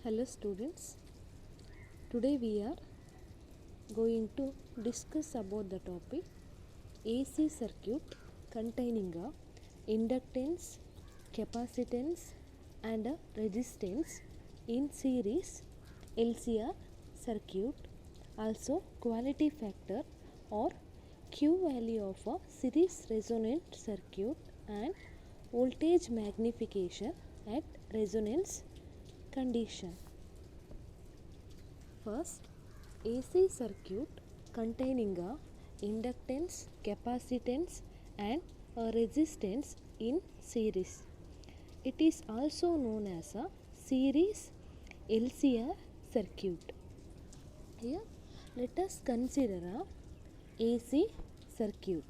Hello students, today we are going to discuss about the topic AC circuit containing a inductance, capacitance and a resistance in series LCR circuit, also quality factor or Q value of a series resonant circuit and voltage magnification at resonance condition. First, AC circuit containing a inductance, capacitance and a resistance in series. It is also known as a series LCR circuit. Here, let us consider a AC circuit.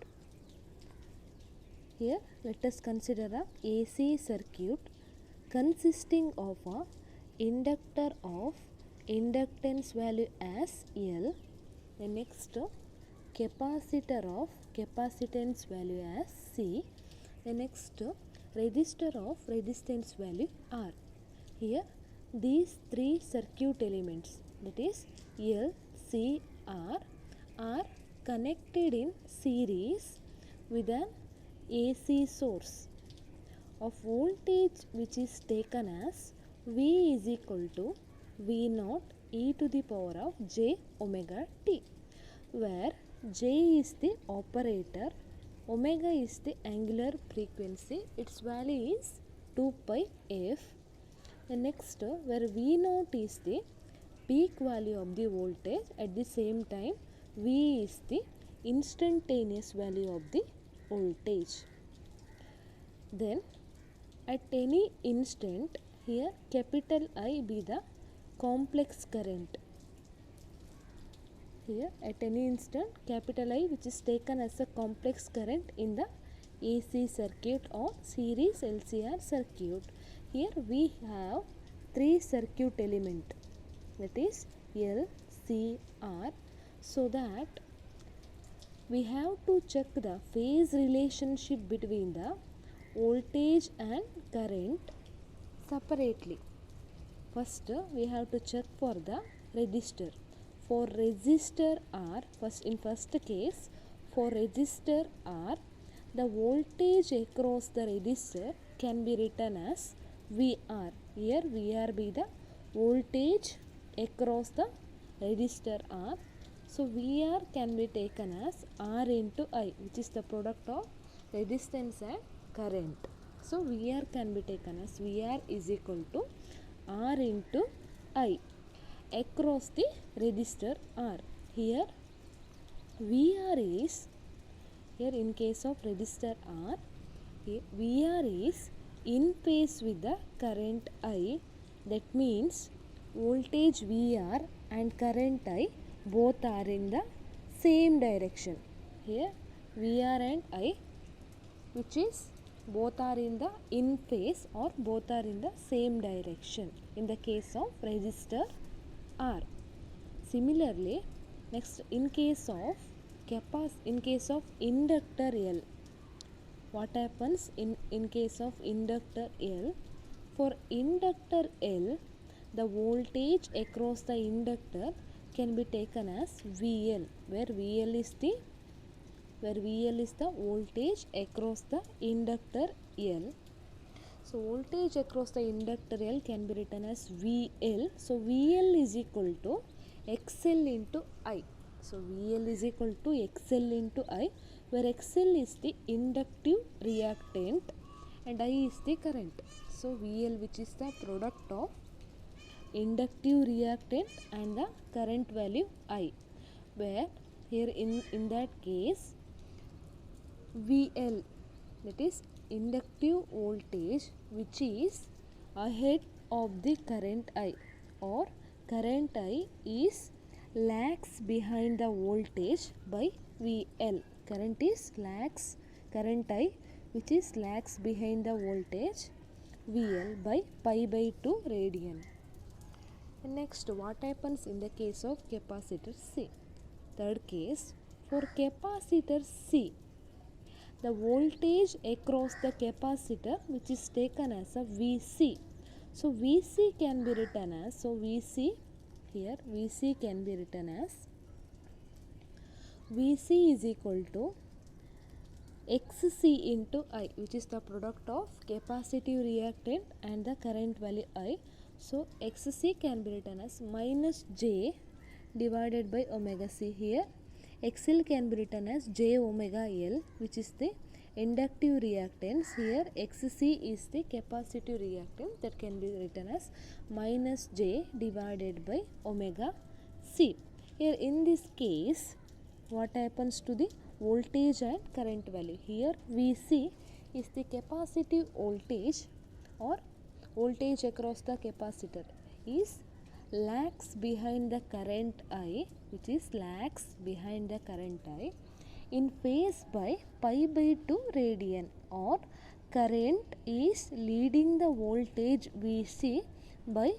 Here, let us consider a AC circuit consisting of a inductor of inductance value as L, the next capacitor of capacitance value as C, the next resistor of resistance value R. Here these three circuit elements, that is L, C, R, are connected in series with an AC source of voltage which is taken as V is equal to V naught e to the power of j omega t, where j is the operator, omega is the angular frequency, its value is 2 pi f. The next, where V naught is the peak value of the voltage, at the same time V is the instantaneous value of the voltage. Then at any instant, here capital I be the complex current. Here at any instant, capital I which is taken as a complex current in the AC circuit or series LCR circuit. Here we have three circuit element, that is L, C, R, so that we have to check the phase relationship between the voltage and current separately. First, we have to check for the resistor. For resistor R, in first case, for resistor R, the voltage across the resistor can be written as VR. Here VR be the voltage across the resistor R. So VR can be taken as R into I, which is the product of resistance and current. So VR can be taken as VR is equal to R into I across the resistor R. Here VR is, here in case of resistor R, here VR is in phase with the current I. That means voltage VR and current I both are in the same direction. Here VR and I, which is both are in the in phase or both are in the same direction in the case of resistor R. Similarly, next in case of inductor L, what happens in case of inductor L? For inductor L, the voltage across the inductor can be taken as VL, where VL is the voltage across the inductor L. So voltage across the inductor L can be written as VL. So VL is equal to XL into I. So VL is equal to XL into I, where XL is the inductive reactant and I is the current. So VL, which is the product of inductive reactant and the current value I, where here in that case VL, that is inductive voltage, which is ahead of the current I, or current I is lags behind the voltage by VL. Current I which is lags behind the voltage VL by pi by 2 radian. Next, what happens in the case of capacitor C? Third case, for capacitor C, the voltage across the capacitor which is taken as a VC. So Vc can be written as, so Vc here, Vc can be written as Vc is equal to Xc into I, which is the product of capacitive reactant and the current value I. So Xc can be written as minus J divided by omega C. Here XL can be written as J omega L, which is the inductive reactance. Here Xc is the capacitive reactant, that can be written as minus J divided by omega C. Here in this case, what happens to the voltage and current value? Here Vc is the capacitive voltage or voltage across the capacitor is lags behind the current I, which is lags behind the current I in phase by pi by 2 radian, or current is leading the voltage Vc by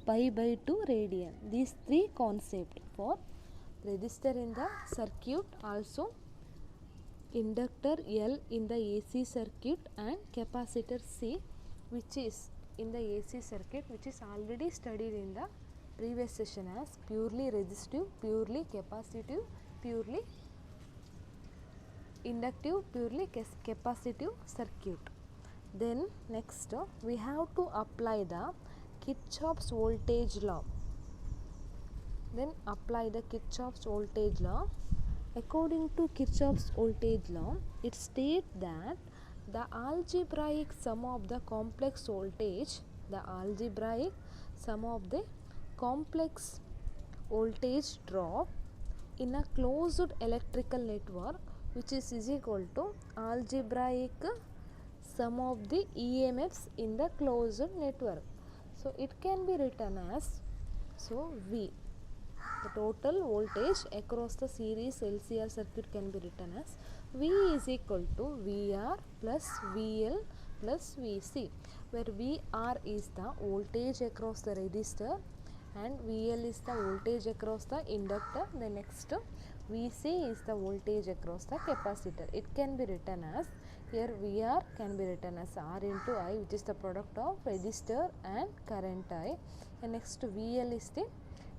pi by 2 radian. These three concepts for resistor in the circuit, also inductor L in the AC circuit, and capacitor C, which is in the AC circuit, which is already studied in the previous session as purely resistive, purely capacitive, purely inductive, purely capacitive circuit. Then next we have to apply the Kirchhoff's voltage law. Then apply the Kirchhoff's voltage law. According to Kirchhoff's voltage law, it states that the algebraic sum of the complex voltage, the algebraic sum of the complex voltage drop in a closed electrical network, which is equal to algebraic sum of the EMFs in the closed network. So it can be written as, so V, the total voltage across the series LCR circuit can be written as V is equal to VR plus VL plus VC, where VR is the voltage across the resistor and VL is the voltage across the inductor. The next VC is the voltage across the capacitor. It can be written as, here VR can be written as R into I, which is the product of resistor and current I. And next VL is the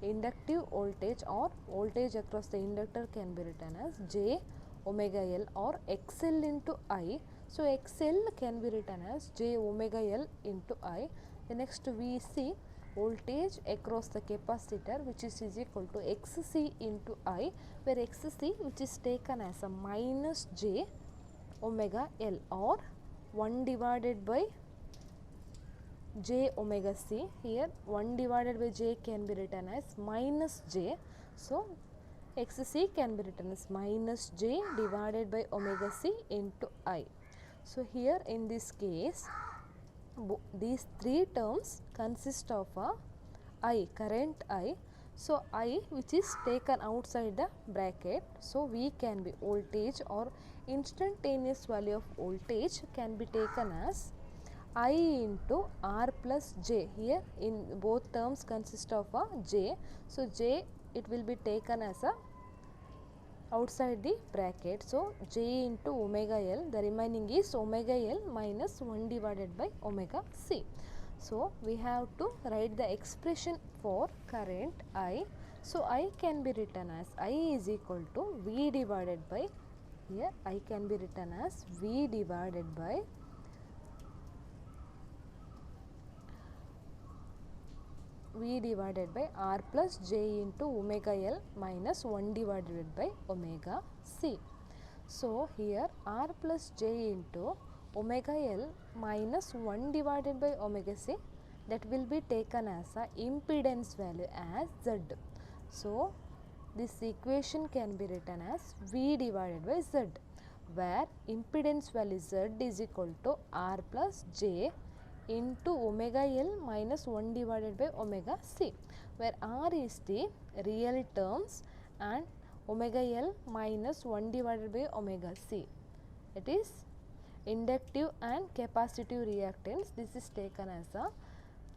inductive voltage or voltage across the inductor, can be written as J omega L or XL into I. So XL can be written as J omega L into I. The next VC, voltage across the capacitor, which is equal to XC into I, where XC, which is taken as a minus J omega L, or 1 divided by J omega C. Here 1 divided by J can be written as minus J. So XC can be written as minus J divided by omega C into I. So here in this case, these three terms consist of a I, current I. So I, which is taken outside the bracket, so V can be voltage or instantaneous value of voltage can be taken as I into R plus J. Here in both terms consist of a J. So J, it will be taken as a outside the bracket. So J into omega L, the remaining is omega L minus 1 divided by omega C. So we have to write the expression for current I. So I can be written as I is equal to V divided by, here I can be written as V divided by V divided by R plus J into omega L minus 1 divided by omega C. So here R plus J into omega L minus 1 divided by omega C, that will be taken as a impedance value as Z. So this equation can be written as V divided by Z, where impedance value Z is equal to R plus J into omega L minus 1 divided by omega C, where R is the real terms and omega L minus 1 divided by omega C, it is inductive and capacitive reactance. This is taken as a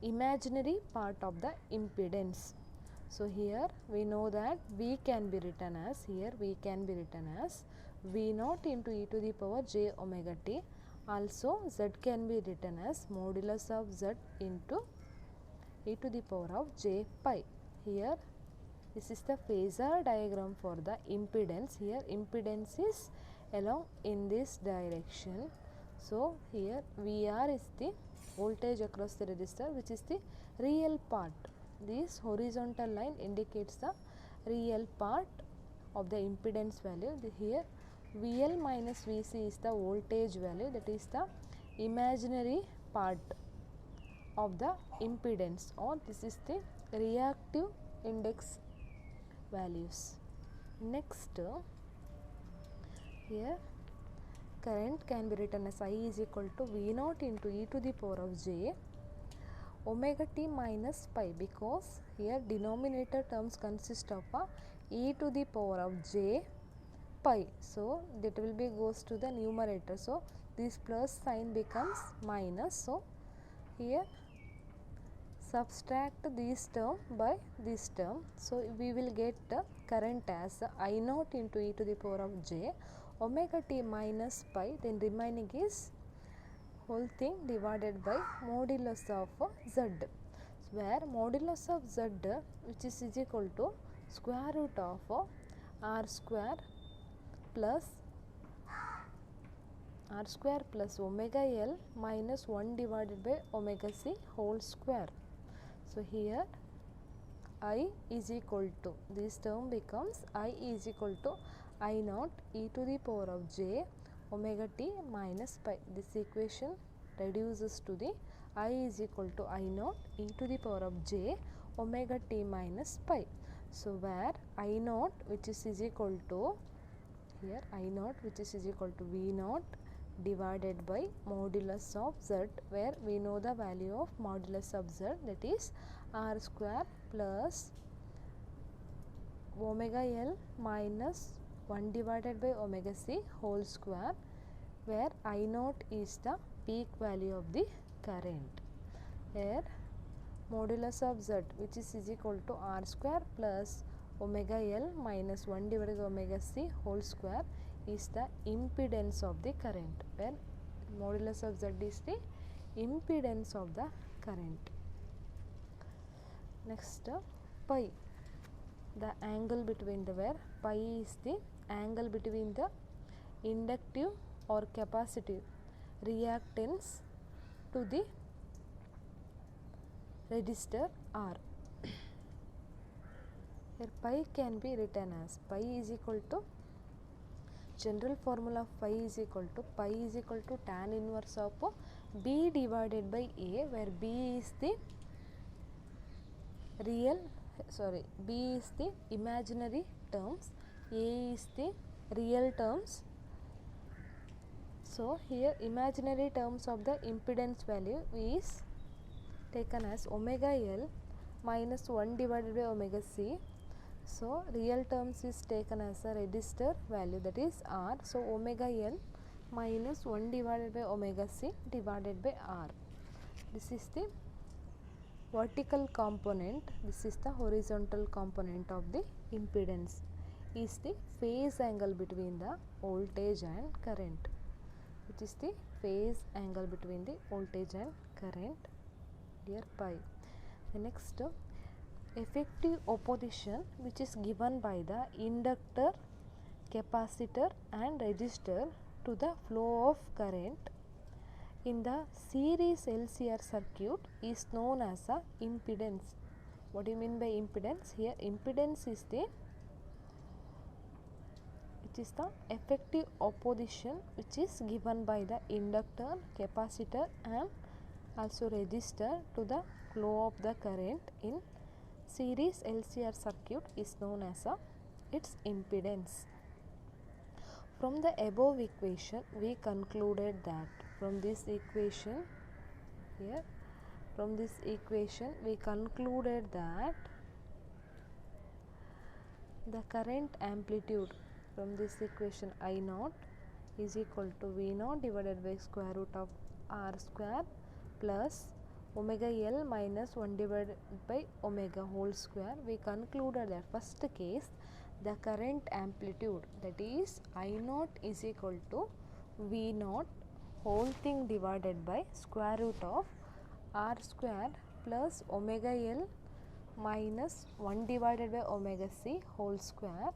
imaginary part of the impedance. So here we know that V can be written as, here V can be written as V naught into e to the power j omega t. Also Z can be written as modulus of Z into e to the power of j pi. Here this is the phasor diagram for the impedance. Here impedance is along in this direction. So here VR is the voltage across the resistor, which is the real part. This horizontal line indicates the real part of the impedance value. Here VL minus VC is the voltage value, that is the imaginary part of the impedance, or this is the reactive index values. Next, here current can be written as I is equal to V naught into e to the power of j omega t minus pi, because here denominator terms consist of e to the power of j pi. So that will be goes to the numerator. So this plus sign becomes minus. So here subtract this term by this term. So we will get the current as I naught into e to the power of j omega t minus pi, then remaining is whole thing divided by modulus of z, where modulus of z, which is equal to square root of r square plus omega L minus 1 divided by omega c whole square. So here I is equal to, this term becomes I is equal to I naught e to the power of j omega t minus pi. This equation reduces to the I is equal to I naught e to the power of j omega t minus pi. So where I naught, which is equal to, here I naught which is equal to V naught divided by modulus of z, where we know the value of modulus of z, that is r square plus omega L minus 1 divided by omega c whole square, where I naught is the peak value of the current. Here modulus of z, which is equal to r square plus omega L minus 1 divided by omega c whole square, is the impedance of the current, where modulus of z is the impedance of the current. Next, pi, the angle between the, where pi is the angle between the inductive or capacitive reactance to the resistor R. Here pi can be written as pi is equal to, general formula of pi is equal to tan inverse of b divided by a, where b is the b is the imaginary terms, a is the real terms. So here imaginary terms of the impedance value is taken as omega L minus 1 divided by omega c. So real terms is taken as a resistor value, that is R. So omega L minus 1 divided by omega c divided by R. This is the vertical component, this is the horizontal component of the impedance, is the phase angle between the voltage and current, which is the phase angle between the voltage and current, here pi. The next, effective opposition, which is given by the inductor, capacitor and resistor to the flow of current in the series LCR circuit, is known as a impedance. What do you mean by impedance? Here impedance is the, which is the effective opposition which is given by the inductor, capacitor and also resistor to the flow of the current in series LCR circuit, is known as its impedance. From the above equation we concluded that, from this equation we concluded that the current amplitude, from this equation I naught is equal to V naught divided by square root of R square plus omega L minus 1 divided by omega whole square. We concluded that first case, the current amplitude, that is I naught is equal to V naught whole thing divided by square root of R square plus omega L minus 1 divided by omega C whole square,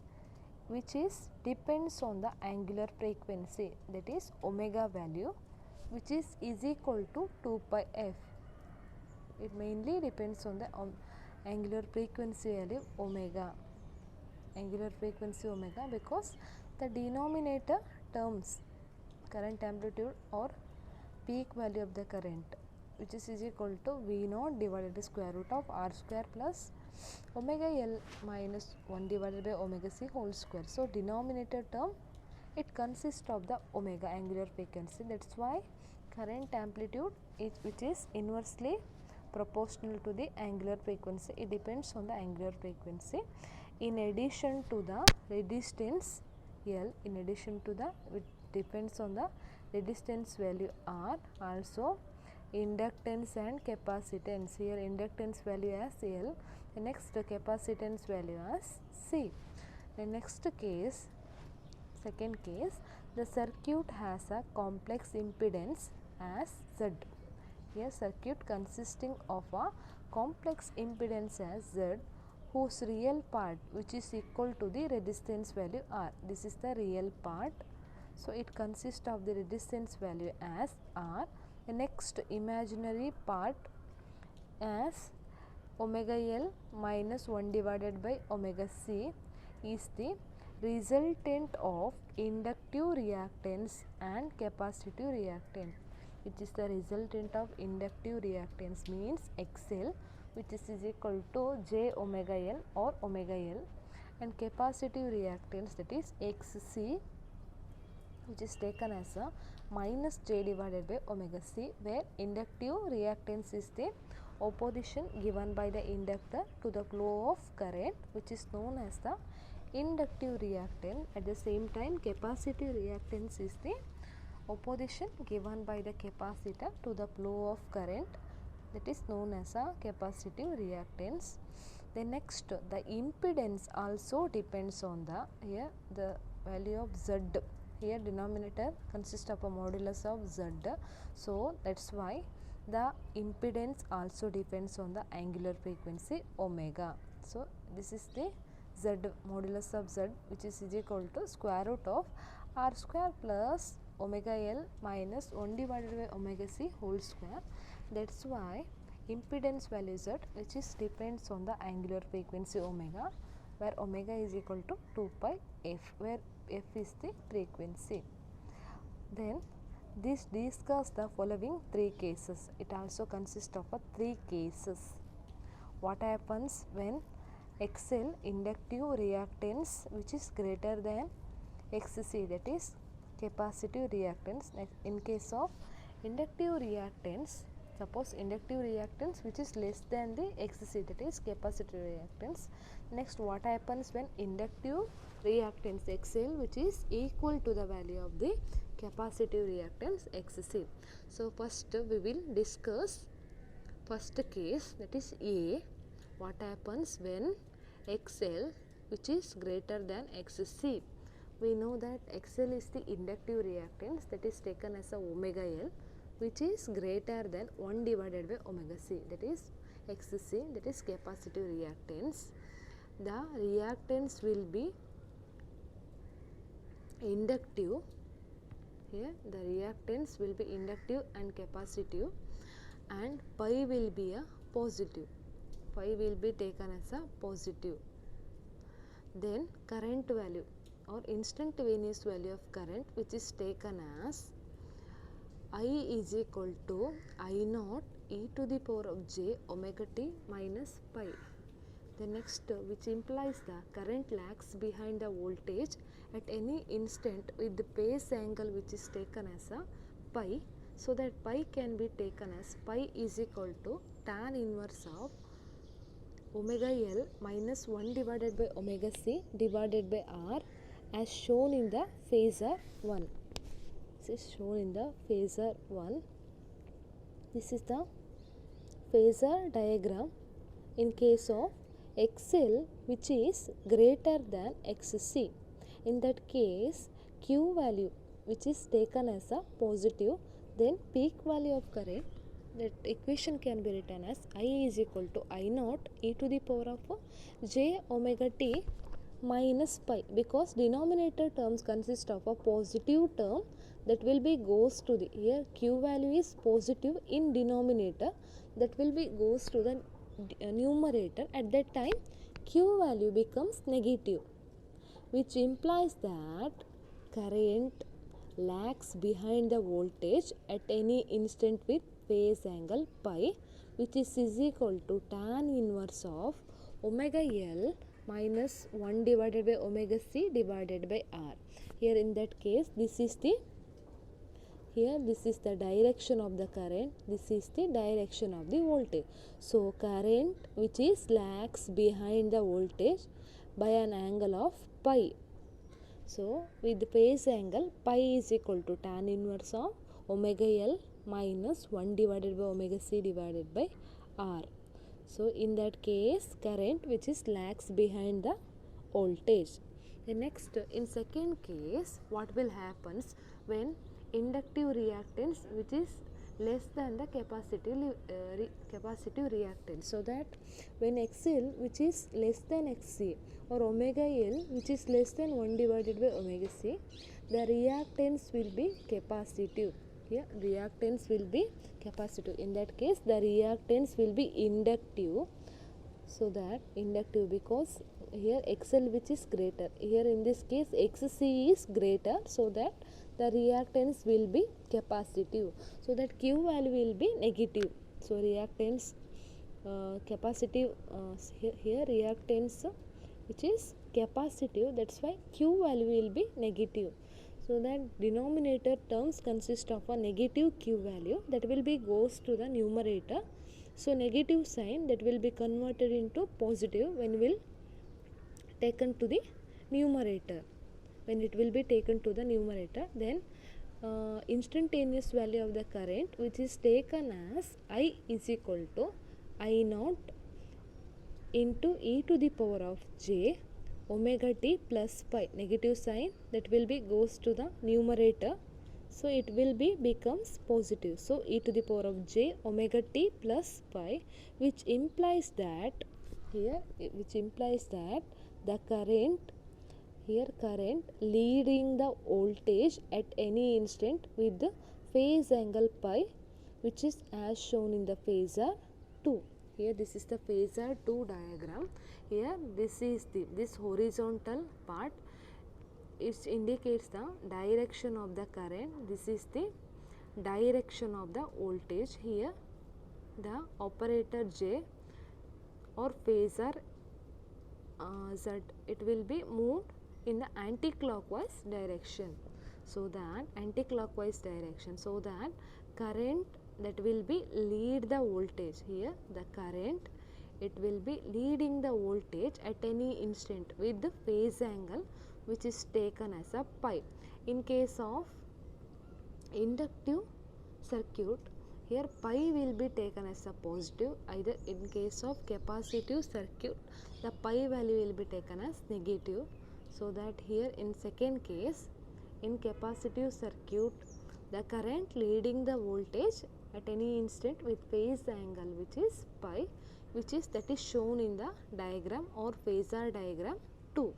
which is depends on the angular frequency, that is omega value, which is equal to 2 pi f. It mainly depends on the angular frequency value omega, because the denominator terms current amplitude or peak value of the current, which is equal to V naught divided by square root of R square plus omega L minus 1 divided by omega C whole square. So, denominator term, it consists of the omega angular frequency. That is why current amplitude which is inversely proportional to the angular frequency. It depends on the angular frequency. In addition to the resistance L, it depends on the resistance value R, also inductance and capacitance. Here inductance value as L, the next capacitance value as C. The next case, second case, the circuit has a complex impedance as Z. Here circuit consisting of a complex impedance as Z, whose real part which is equal to the resistance value R. This is the real part. So, it consists of the resistance value as R. The next imaginary part as omega L minus 1 divided by omega C is the resultant of inductive reactance and capacitive reactance, which is the resultant of inductive reactance means XL, which is equal to J omega L or omega L, and capacitive reactance, that is XC, which is taken as a minus J divided by omega C, where inductive reactance is the opposition given by the inductor to the flow of current, which is known as the inductive reactance. At the same time, capacitive reactance is the opposition given by the capacitor to the flow of current, that is known as a capacitive reactance. The next, the impedance also depends on the, here the value of Z. Here denominator consists of a modulus of Z. So, that is why the impedance also depends on the angular frequency omega. So, this is the Z, modulus of Z, which is equal to square root of R square plus omega L minus 1 divided by omega C whole square. That is why impedance value Z, which is depends on the angular frequency omega, where omega is equal to 2 pi f, where f is the frequency. Then this discuss the following three cases. It also consists of a three cases. What happens when XL inductive reactance which is greater than XC, that is capacitive reactance. In case of inductive reactance, suppose inductive reactance which is less than the XC, that is capacitive reactance. Next, what happens when inductive reactance XL which is equal to the value of the capacitive reactance XC. So, first we will discuss first case, that is A. What happens when XL which is greater than XC? We know that XL is the inductive reactance, that is taken as a omega L, which is greater than 1 divided by omega C, that is XC, that is capacitive reactance. The reactance will be inductive. Here the reactance will be inductive and capacitive, and pi will be a positive. Pi will be taken as a positive. Then current value or instantaneous value of current, which is taken as I is equal to I naught e to the power of j omega t minus pi. The next, which implies the current lags behind the voltage at any instant with the phase angle which is taken as a pi, so that pi can be taken as pi is equal to tan inverse of omega L minus 1 divided by omega C divided by R, as shown in the phasor 1. This is shown in the phasor 1. This is the phasor diagram in case of XL which is greater than XC. In that case, Q value which is taken as a positive, then peak value of current that equation can be written as I is equal to I naught e to the power of j omega t minus pi, because denominator terms consist of a positive term that will be goes to the, here q value is positive in denominator, that will be goes to the numerator. At that time q value becomes negative, which implies that current lags behind the voltage at any instant with phase angle pi, which is equal to tan inverse of omega L minus 1 divided by omega C divided by R. Here in that case, this is the direction of the current, this is the direction of the voltage. So current which is lags behind the voltage by an angle of pi. So with the phase angle pi is equal to tan inverse of omega L minus 1 divided by omega C divided by R. So in that case current which is lags behind the voltage. The next, in second case, what will happens when inductive reactance which is less than the capacitive reactance, so that when XL which is less than XC or omega L which is less than 1 divided by omega C, the reactance will be capacitive. Here reactance will be capacitive. In that case the reactance will be inductive, so that inductive, because here XL which is greater, here in this case XC is greater, so that the reactance will be capacitive, so that Q value will be negative. So reactance capacitive, here reactance which is capacitive, that's why Q value will be negative. So that denominator terms consist of a negative Q value that will be goes to the numerator. So negative sign that will be converted into positive when will taken to the numerator. When it will be taken to the numerator, then instantaneous value of the current which is taken as I is equal to I naught into e to the power of j omega t plus pi, negative sign that will be goes to the numerator, so it will be becomes positive. So e to the power of j omega t plus pi, which implies that here the current, here current leading the voltage at any instant with the phase angle pi, which is as shown in the phasor 2. Here this is the phasor 2 diagram. Here this is this horizontal part, it indicates the direction of the current, this is the direction of the voltage. Here the operator J or phasor Z, it will be moved in the anti-clockwise direction, so that current that will be lead the voltage. Here the current, it will be leading the voltage at any instant with the phase angle which is taken as a pi. In case of inductive circuit, here pi will be taken as a positive. Either in case of capacitive circuit, the pi value will be taken as negative. So that here in second case, in capacitive circuit, the current leading the voltage at any instant with phase angle which is pi, that is shown in the diagram or phasor diagram 2.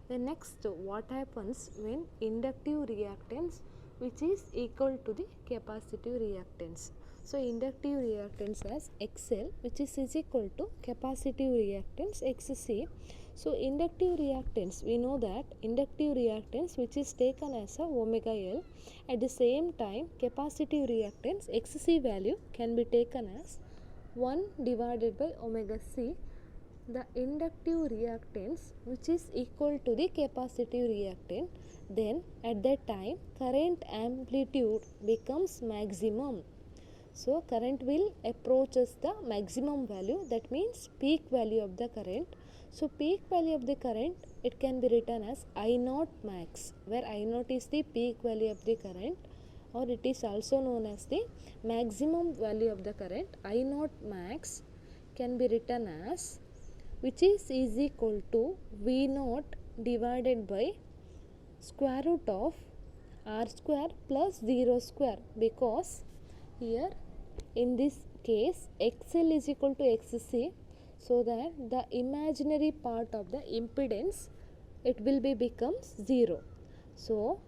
The next, what happens when inductive reactance which is equal to the capacitive reactance. So inductive reactance as XL which is equal to capacitive reactance XC. So inductive reactance, we know that inductive reactance which is taken as a omega L, at the same time capacitive reactance XC value can be taken as 1 divided by omega C. The inductive reactance which is equal to the capacitive reactance, then at that time current amplitude becomes maximum. So current will approaches the maximum value, that means peak value of the current. So peak value of the current, it can be written as I naught max, where I naught is the peak value of the current, or it is also known as the maximum value of the current. I naught max can be written as, which is equal to V naught divided by square root of R square plus 0 square, because here in this case XL is equal to XC, so that the imaginary part of the impedance, it will be becomes 0. So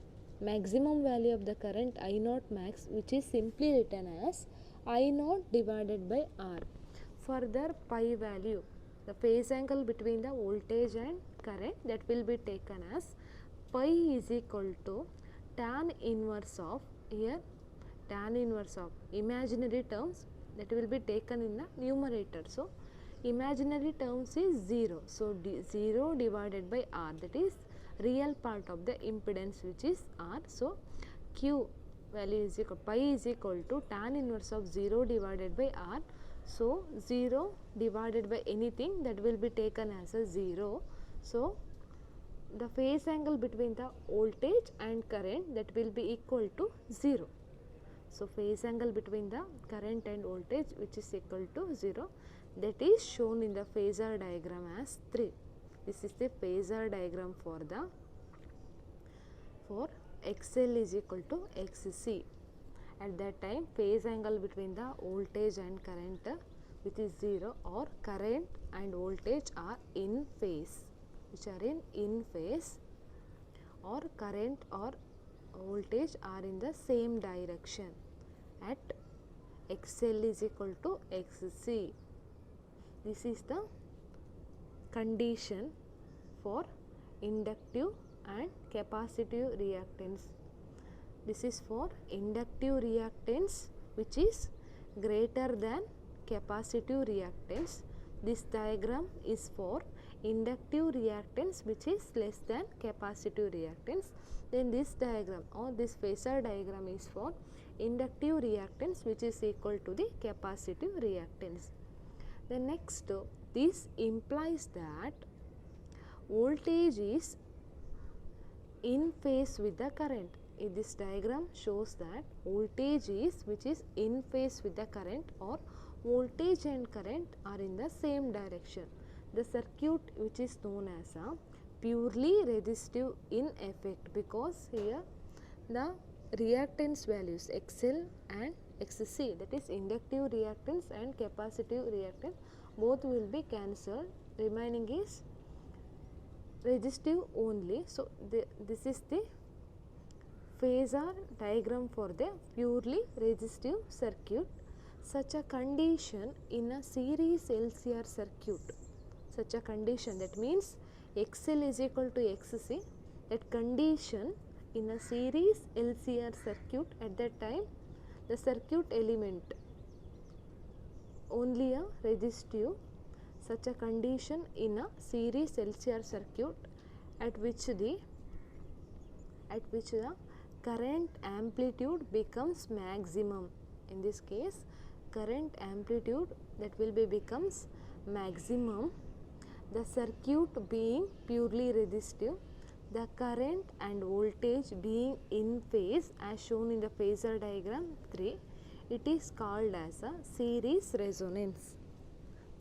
maximum value of the current I naught max, which is simply written as I naught divided by R. Further pi value, the phase angle between the voltage and current, that will be taken as pi is equal to tan inverse of, here tan inverse of imaginary terms, that will be taken in the numerator. So imaginary terms is 0. So 0 divided by R, that is real part of the impedance, which is R. So Q value is equal, pi is equal to tan inverse of 0 divided by R. So 0 divided by anything, that will be taken as a 0. So the phase angle between the voltage and current, that will be equal to 0. So phase angle between the current and voltage, which is equal to 0, that is shown in the phasor diagram as 3. This is the phasor diagram for XL is equal to XC. At that time, phase angle between the voltage and current, which is 0, or current and voltage are in phase, which are in phase, or current or voltage are in the same direction at XL is equal to XC. This is the condition for inductive and capacitive reactance. This is for inductive reactance, which is greater than capacitive reactance. This diagram is for inductive reactance, which is less than capacitive reactance. Then this diagram or this phasor diagram is for inductive reactance, which is equal to the capacitive reactance. The next, this implies that voltage is in phase with the current. This diagram shows that voltage is, which is in phase with the current, or voltage and current are in the same direction. The circuit, which is known as a purely resistive in effect, because here the reactance values XL and XC, that is inductive reactance and capacitive reactance, both will be cancelled, remaining is resistive only. So this is the phasor diagram for the purely resistive circuit. Such a condition in a series LCR circuit, such a condition, that means XL is equal to XC, that condition in a series LCR circuit, at that time the circuit element only a resistive. Such a condition in a series LCR circuit at which the current amplitude becomes maximum. In this case, current amplitude, that will be becomes maximum, the circuit being purely resistive, the current and voltage being in phase as shown in the phasor diagram 3, it is called as a series resonance.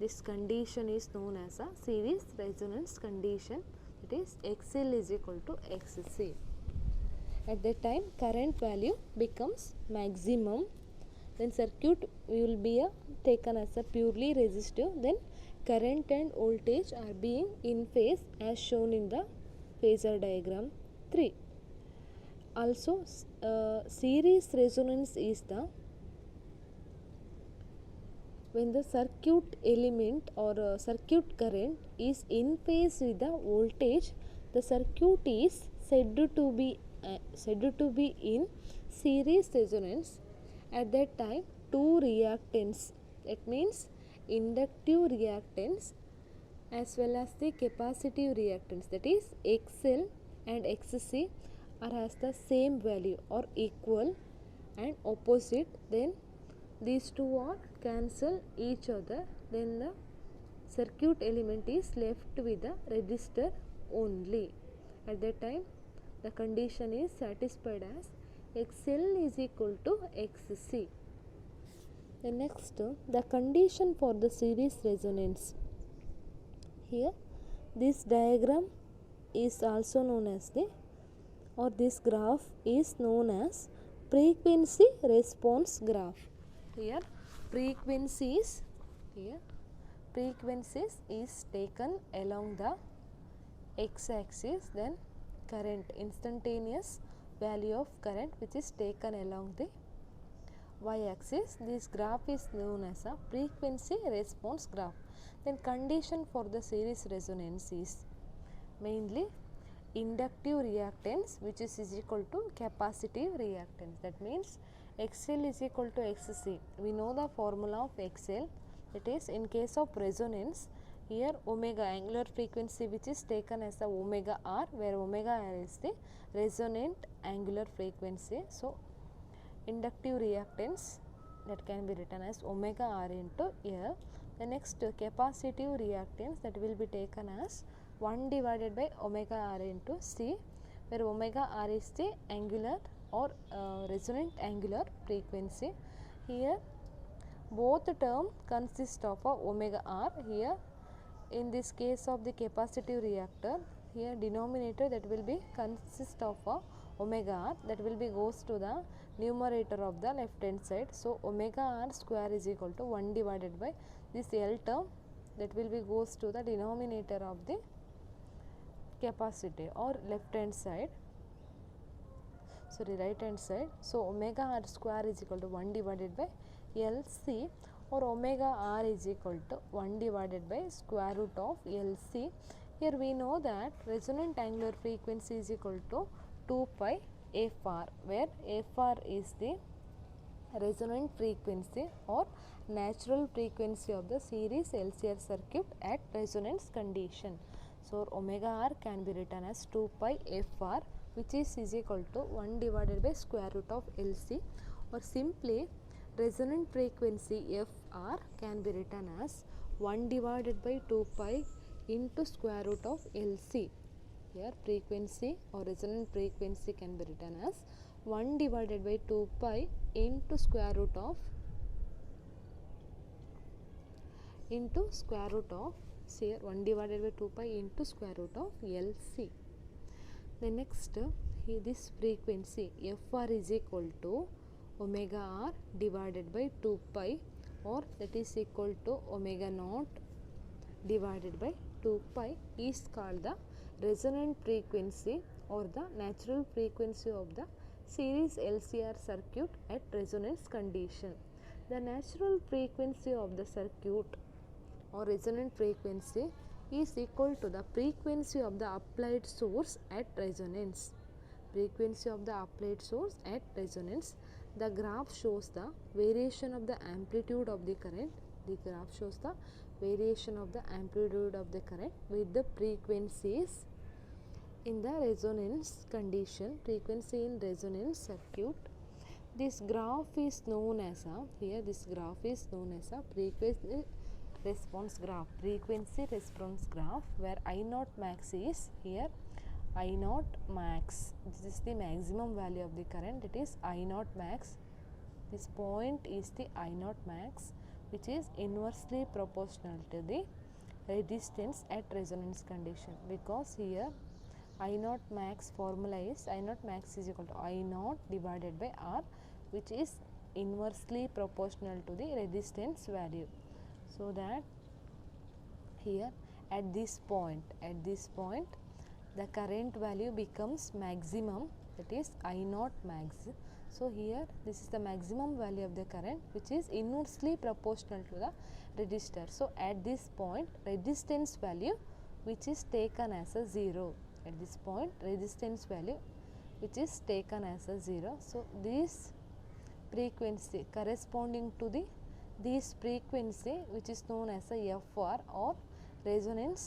This condition is known as a series resonance condition, it is XL is equal to XC. At that time, current value becomes maximum, then circuit will be taken as a purely resistive, then current and voltage are being in phase as shown in the phasor diagram 3. Also, series resonance is the when the circuit element or circuit current is in phase with the voltage, the circuit is said to be in series resonance. At that time, two reactants, that means inductive reactance as well as the capacitive reactance, that is XL and XC, are has the same value or equal and opposite, then these two are cancel each other, then the circuit element is left with the resistor only. At that time, the condition is satisfied as XL is equal to XC. The next, the condition for the series resonance. Here, this diagram is also known as the, or this graph is known as frequency response graph. Here, frequencies here, frequencies is taken along the x-axis, then current, instantaneous value of current which is taken along the y-axis. This graph is known as a frequency response graph. Then condition for the series resonance is mainly inductive reactance which is equal to capacitive reactance. That means XL is equal to XC. We know the formula of XL. It is in case of resonance, here omega, angular frequency which is taken as the omega r, where omega r is the resonant angular frequency. So inductive reactance, that can be written as omega r into L. The next capacitive reactance, that will be taken as 1 divided by omega r into C, where omega r is the angular or resonant angular frequency. Here both terms consist of omega r. Here in this case of the capacitive reactor, here denominator, that will be consist of omega r, that will be goes to the numerator of the left hand side. So omega r square is equal to 1 divided by this L term, that will be goes to the denominator of the capacity or left hand side, sorry, right hand side. So omega r square is equal to 1 divided by LC, or omega r is equal to 1 divided by square root of LC. Here we know that resonant angular frequency is equal to 2 pi fr, where fr is the resonant frequency or natural frequency of the series LCR circuit at resonance condition. So omega r can be written as 2 pi fr, which is equal to 1 divided by square root of LC, or simply resonant frequency fr can be written as 1 divided by 2 pi into square root of LC. Here frequency or resonant frequency can be written as 1 divided by 2 pi into square root of say 1 divided by 2 pi into square root of LC. The next, here this frequency fr is equal to omega r divided by 2 pi, or that is equal to omega naught divided by 2 pi, is called the resonant frequency or the natural frequency of the series LCR circuit at resonance condition. The natural frequency of the circuit or resonant frequency is equal to the frequency of the applied source at resonance. Frequency of the applied source at resonance. The graph shows the variation of the amplitude of the current. The graph shows the variation of the amplitude of the current with the frequencies in the resonance condition, frequency in resonance circuit. This graph is known as a, here this graph is known as a frequency response graph, where I naught max is here, I naught max, this is the maximum value of the current, it is I naught max. This point is the I naught max, which is inversely proportional to the resistance at resonance condition, because here I naught max formula is I naught max is equal to I naught divided by R, which is inversely proportional to the resistance value. So that here at this point the current value becomes maximum, that is I naught max. So here this is the maximum value of the current, which is inversely proportional to the resistor. So at this point resistance value which is taken as a 0, at this point resistance value which is taken as a 0. So this frequency corresponding to the this frequency which is known as a FR or resonant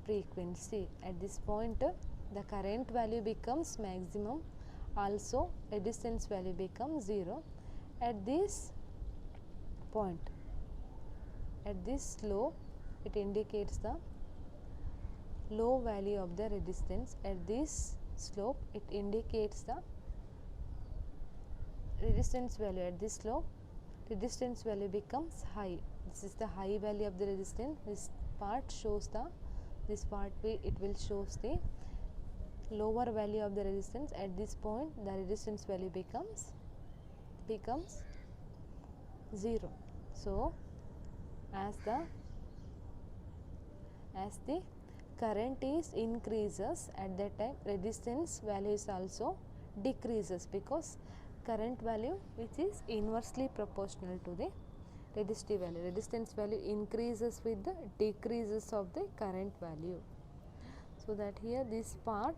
frequency. At this point the current value becomes maximum, also resistance value becomes 0. At this point, at this slope, it indicates the low value of the resistance. At this slope it indicates the resistance value. At this slope resistance value becomes high. This is the high value of the resistance. This part shows the, this part it will shows the lower value of the resistance. At this point the resistance value becomes 0. So as the current is increases, at that time resistance value is also decreases, because current value which is inversely proportional to the resistive value. Resistance value increases with the decreases of the current value. So that here this part,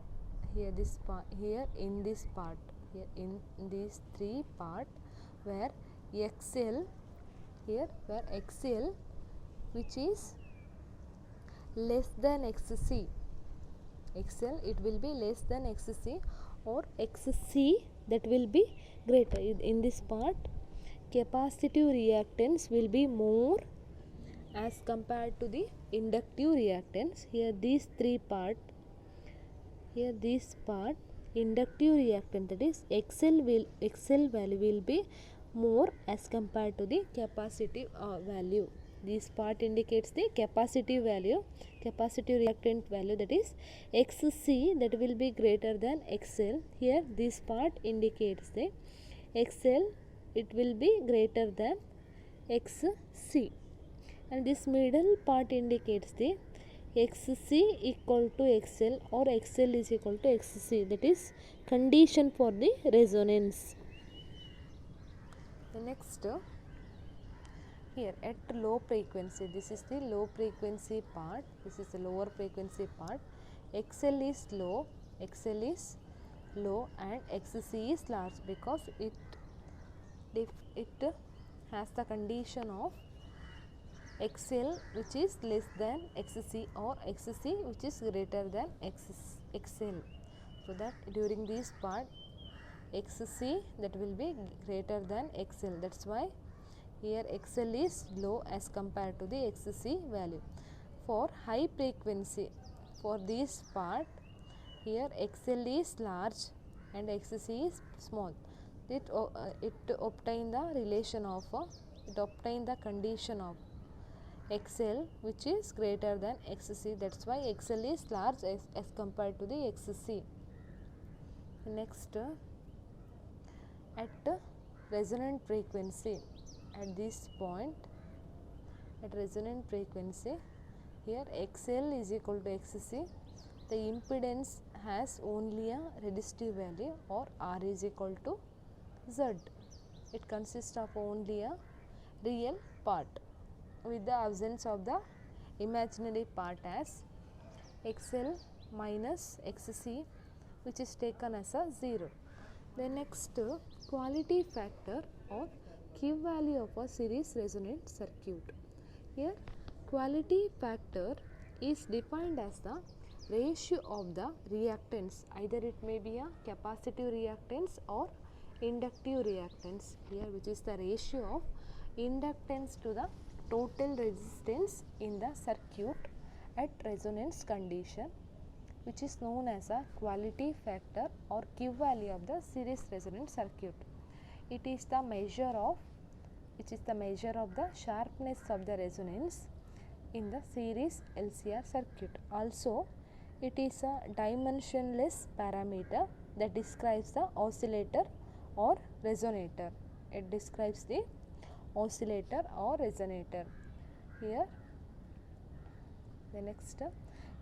here this part, here in this part, here in these three part, where XL, here where XL which is less than XC, XL it will be less than XC, or XC that will be greater. In this part capacitive reactance will be more as compared to the inductive reactance. Here these three part, here this part inductive reactance, that is XL value will be more as compared to the capacitive value. This part indicates the capacitive value, capacitive reactant value, that is XC, that will be greater than XL. Here this part indicates the XL, it will be greater than XC, and this middle part indicates the XC equal to XL or XL is equal to XC, that is condition for the resonance. The next, here at low frequency, this is the low frequency part, this is the lower frequency part. XL is low, XL is low and XC is large, because it has the condition of XL which is less than XC or XC which is greater than XL. So that during this part XC that will be greater than XL, that's why here XL is low as compared to the XC value. For high frequency, for this part, here XL is large and XC is small. It obtain the relation of it obtain the condition of XL which is greater than XC, that's why XL is large as compared to the XC. Next, at resonant frequency, at this point, at resonant frequency, here XL is equal to XC, the impedance has only a resistive value, or R is equal to Z. It consists of only a real part with the absence of the imaginary part as XL minus XC, which is taken as a 0. The next, quality factor or Q value of a series resonant circuit. Here quality factor is defined as the ratio of the reactance, either it may be a capacitive reactance or inductive reactance, here which is the ratio of inductance to the total resistance in the circuit at resonance condition, which is known as a quality factor or Q value of the series resonant circuit. It is the measure of the sharpness of the resonance in the series LCR circuit. Also, it is a dimensionless parameter that describes the oscillator or resonator. It describes the oscillator or resonator. Here the next,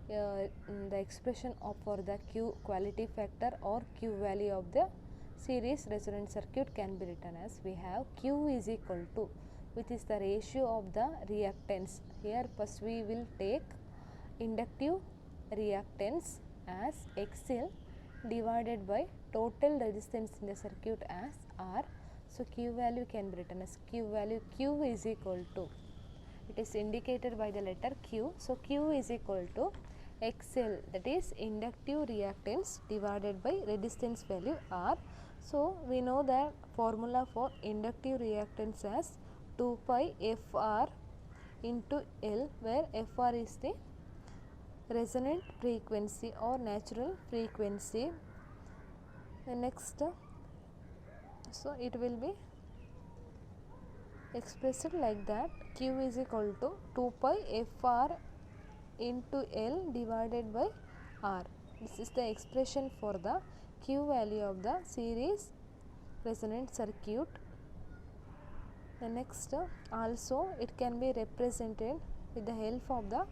the expression of for the Q quality factor or Q value of the series resonant circuit can be written as, we have Q is equal to, which is the ratio of the reactance. Here first we will take inductive reactance as XL divided by total resistance in the circuit as R. So Q value can be written as Q value, Q is equal to, it is indicated by the letter Q. So Q is equal to XL, that is inductive reactance divided by resistance value R. So we know the formula for inductive reactance as 2 pi Fr into L, where Fr is the resonant frequency or natural frequency. The next, so it will be expressed like that, Q is equal to 2 pi Fr into L divided by R. This is the expression for the Q value of the series resonant circuit. The next also it can be represented with the help of the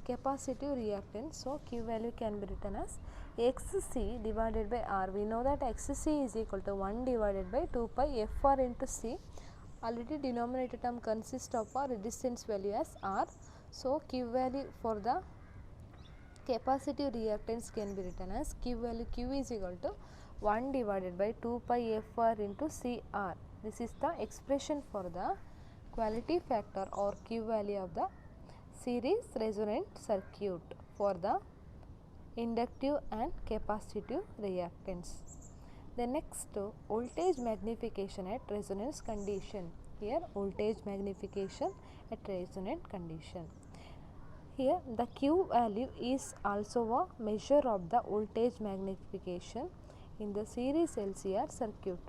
capacitive reactance. So Q value can be written as Xc divided by R. We know that Xc is equal to 1 divided by 2 pi Fr into C. Already denominator term consists of a resistance value as R. So Q value for the capacitive reactance can be written as Q value, Q is equal to 1 divided by 2 pi Fr into Cr. This is the expression for the quality factor or Q value of the series resonant circuit for the inductive and capacitive reactance. The next, voltage magnification at resonance condition. Here voltage magnification at resonant condition. Here the Q value is also a measure of the voltage magnification in the series LCR circuit.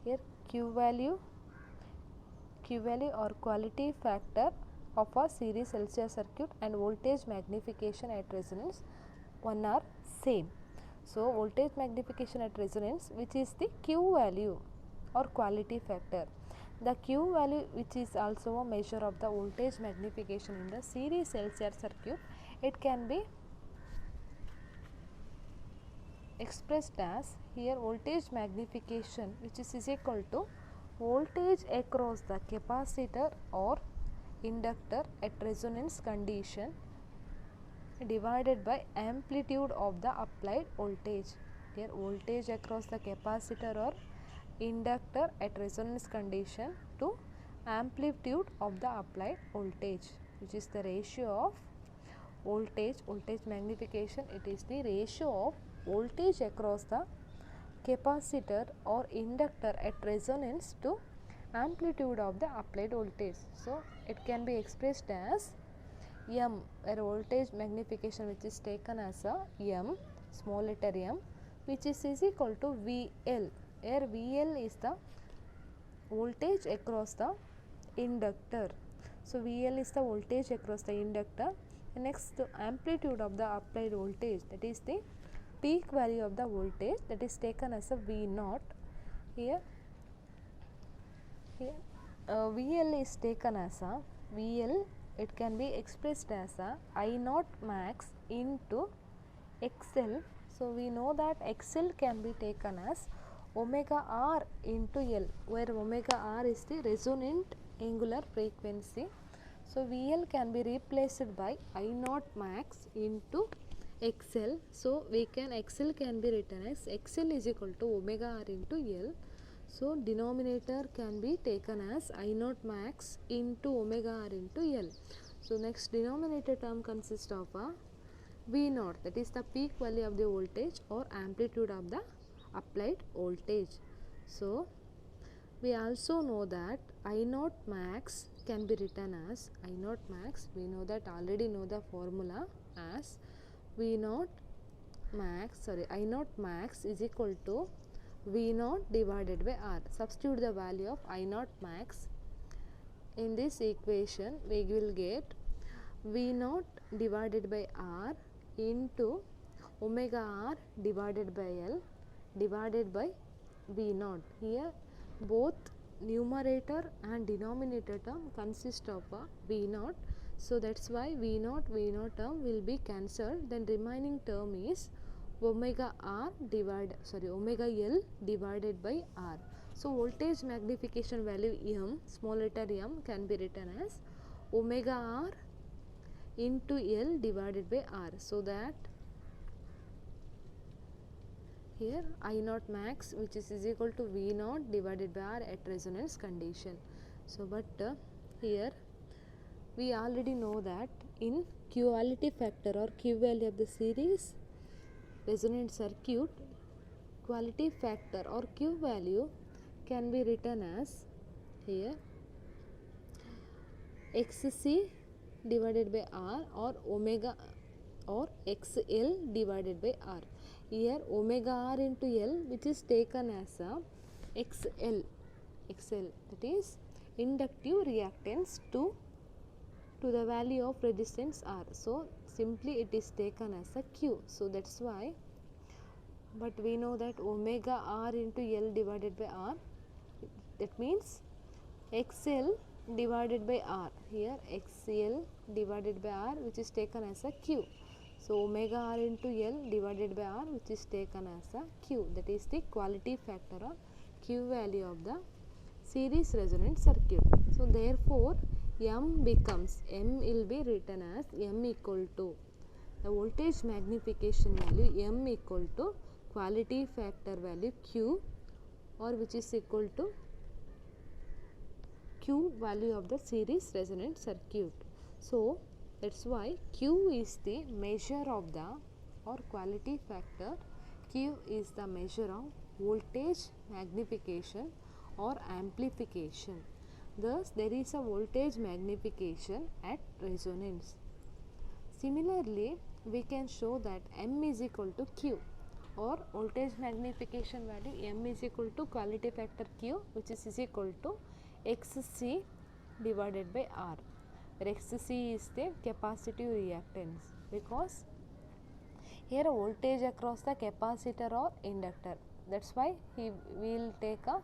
Here Q value or quality factor of a series LCR circuit and voltage magnification at resonance one are same. So voltage magnification at resonance, which is the Q value or quality factor. The Q value, which is also a measure of the voltage magnification in the series LCR circuit, it can be expressed as here voltage magnification, which is equal to voltage across the capacitor or inductor at resonance condition divided by amplitude of the applied voltage. Here voltage across the capacitor or inductor at resonance condition to amplitude of the applied voltage, which is the ratio of voltage magnification. It is the ratio of voltage across the capacitor or inductor at resonance to amplitude of the applied voltage. So it can be expressed as M, where voltage magnification which is taken as a M, small letter m, which is equal to VL, where VL is the voltage across the inductor. So VL is the voltage across the inductor. The next, the amplitude of the applied voltage, that is the peak value of the voltage, that is taken as a V0. Here VL is taken as a VL, it can be expressed as a I0 max into XL. So we know that XL can be taken as omega R into L, where omega R is the resonant angular frequency. So VL can be replaced by I0 max into XL. So we can, XL can be written as XL is equal to omega R into L. So denominator can be taken as I0 max into omega R into L. So next denominator term consists of a V0, that is the peak value of the voltage or amplitude of the applied voltage. So we also know that I0 max can be written as I0 max, we know that, already know the formula as I0 max is equal to V0 divided by R. Substitute the value of I0 max in this equation, we will get V0 divided by R into omega R divided by L divided by V0. Here both numerator and denominator term consist of a V0. So that's why V0 term will be cancelled. Then remaining term is omega L divided by R. So voltage magnification value M, small letter m, can be written as omega R into L divided by R. So that here I0 max, which is equal to V0 divided by R at resonance condition. So but here we already know that in quality factor or Q value of the series resonant circuit, quality factor or Q value can be written as here XC divided by R or omega or XL divided by R. Here omega R into L, which is taken as a XL, that is inductive reactance to the value of resistance R. So simply it is taken as a Q. So that's why, but we know that omega R into L divided by R, that means XL divided by R. Here XL divided by R, which is taken as a Q. So omega R into L divided by R, which is taken as a Q. That is the quality factor or Q value of the series resonance circuit. So therefore M will be written as M equal to the voltage magnification value M equal to quality factor value Q, or which is equal to Q value of the series resonance circuit. So that's why Q is the measure of the, or quality factor Q is the measure of voltage magnification or amplification. Thus there is a voltage magnification at resonance. Similarly, we can show that M is equal to Q, or voltage magnification value M is equal to quality factor Q, which is equal to XC divided by R, where XC is the capacitive reactance, because here voltage across the capacitor or inductor. That's why we will take a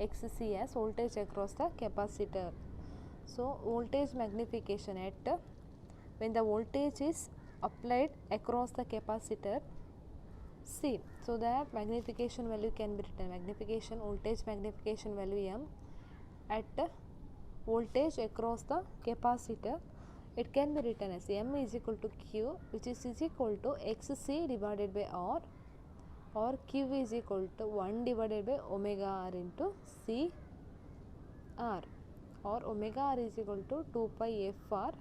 XC as voltage across the capacitor. So voltage magnification at when the voltage is applied across the capacitor C. So that magnification value can be written, magnification voltage magnification value M at voltage across the capacitor, it can be written as M is equal to Q, which is equal to XC divided by R, or Q is equal to 1 divided by omega R into C R, or omega R is equal to 2 pi f R.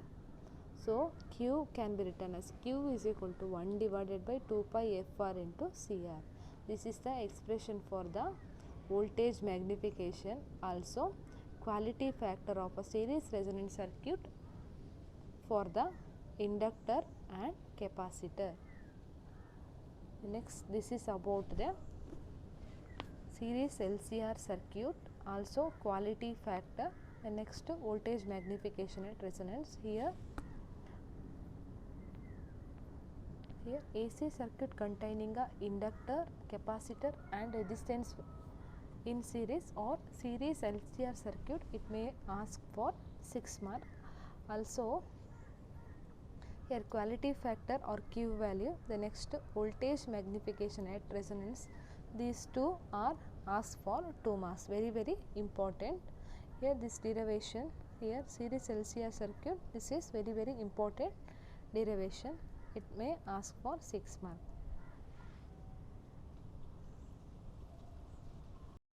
So Q can be written as Q is equal to 1 divided by 2 pi f R into C R. This is the expression for the voltage magnification, also quality factor of a series resonance circuit for the inductor and capacitor. Next, this is about the series LCR circuit, also quality factor. And next, voltage magnification at resonance. Here AC circuit containing a inductor, capacitor and resistance in series, or series LCR circuit, it may ask for 6 mark. Also here quality factor or Q value, the next voltage magnification at resonance, these two are asked for 2 marks, very important. Here this derivation, here series LCR circuit, this is very important derivation, it may ask for 6 marks.